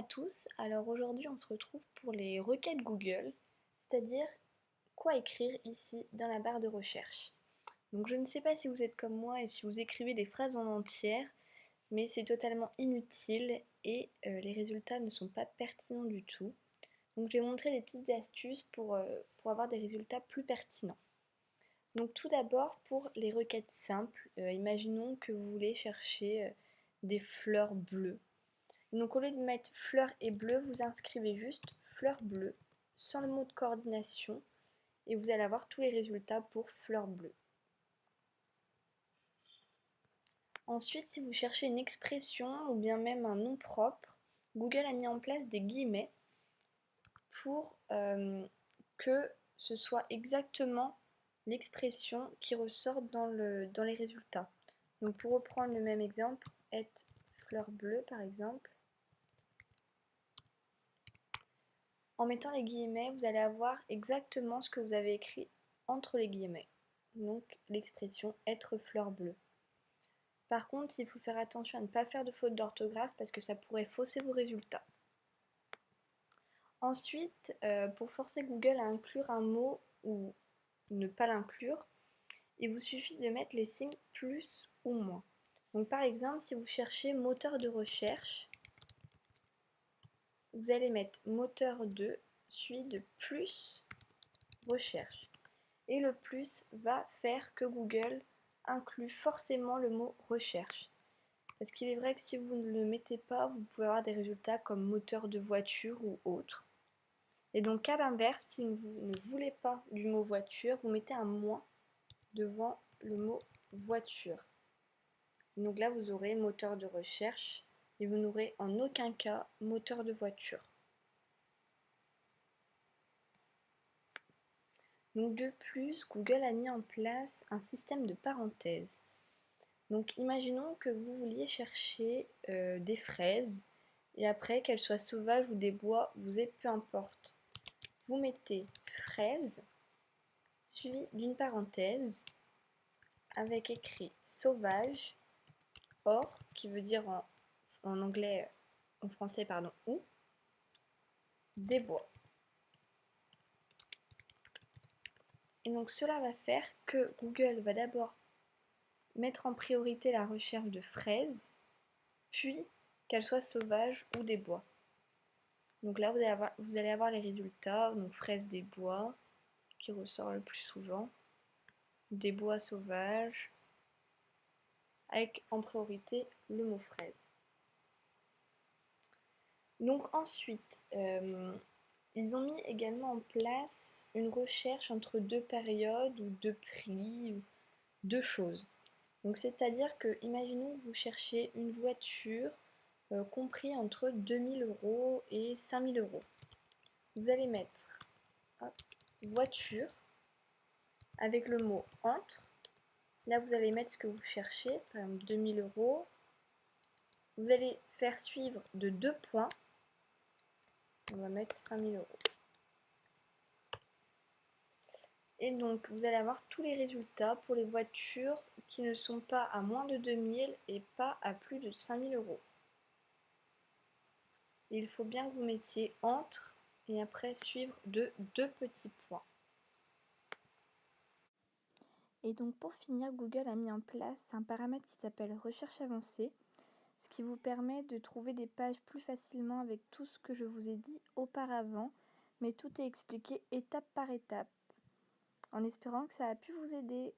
à tous, alors aujourd'hui on se retrouve pour les requêtes Google, c'est-à-dire quoi écrire ici dans la barre de recherche. Donc je ne sais pas si vous êtes comme moi et si vous écrivez des phrases en entière, mais c'est totalement inutile et les résultats ne sont pas pertinents du tout. Donc je vais montrer des petites astuces pour avoir des résultats plus pertinents. Donc tout d'abord pour les requêtes simples, imaginons que vous voulez chercher des fleurs bleues. Donc au lieu de mettre fleurs et bleu, vous inscrivez juste fleurs bleues sans le mot de coordination et vous allez avoir tous les résultats pour fleurs bleues. Ensuite, si vous cherchez une expression ou bien même un nom propre, Google a mis en place des guillemets pour que ce soit exactement l'expression qui ressort dans les résultats. Donc pour reprendre le même exemple, être fleur bleue par exemple, en mettant les guillemets, vous allez avoir exactement ce que vous avez écrit entre les guillemets. Donc l'expression être fleur bleue. Par contre, il faut faire attention à ne pas faire de faute d'orthographe parce que ça pourrait fausser vos résultats. Ensuite, pour forcer Google à inclure un mot ou ne pas l'inclure, il vous suffit de mettre les signes plus ou moins. Donc par exemple, si vous cherchez moteur de recherche, vous allez mettre moteur 2 suivi de plus recherche. Et le plus va faire que Google inclut forcément le mot recherche. Parce qu'il est vrai que si vous ne le mettez pas, vous pouvez avoir des résultats comme moteur de voiture ou autre. Et donc à l'inverse, si vous ne voulez pas du mot voiture, vous mettez un moins devant le mot voiture. Donc là, vous aurez moteur de recherche et vous n'aurez en aucun cas moteur de voiture. Donc de plus, Google a mis en place un système de parenthèses. Donc imaginons que vous vouliez chercher des fraises et après qu'elles soient sauvages ou des bois, vous êtes peu importe. Vous mettez fraises suivi d'une parenthèse avec écrit sauvage, or qui veut dire en anglais, en français pardon, ou des bois. Et donc cela va faire que Google va d'abord mettre en priorité la recherche de fraises, puis qu'elles soient sauvages ou des bois. Donc là, vous allez avoir les résultats, donc fraises des bois, qui ressort le plus souvent, des bois sauvages, avec en priorité le mot fraise. Donc ensuite, ils ont mis également en place une recherche entre deux périodes ou deux prix, ou deux choses. Donc c'est-à-dire que, imaginons que vous cherchez une voiture compris entre 2000 € et 5000 €. Vous allez mettre voiture avec le mot entre. Là, vous allez mettre ce que vous cherchez, par exemple 2000 €. Vous allez faire suivre de 2 points. On va mettre 5000 €. Et donc, vous allez avoir tous les résultats pour les voitures qui ne sont pas à moins de 2000 et pas à plus de 5000 €. Il faut bien que vous mettiez entre et après suivre de 2 petits points. Et donc pour finir, Google a mis en place un paramètre qui s'appelle recherche avancée, ce qui vous permet de trouver des pages plus facilement avec tout ce que je vous ai dit auparavant, mais tout est expliqué étape par étape, en espérant que ça a pu vous aider.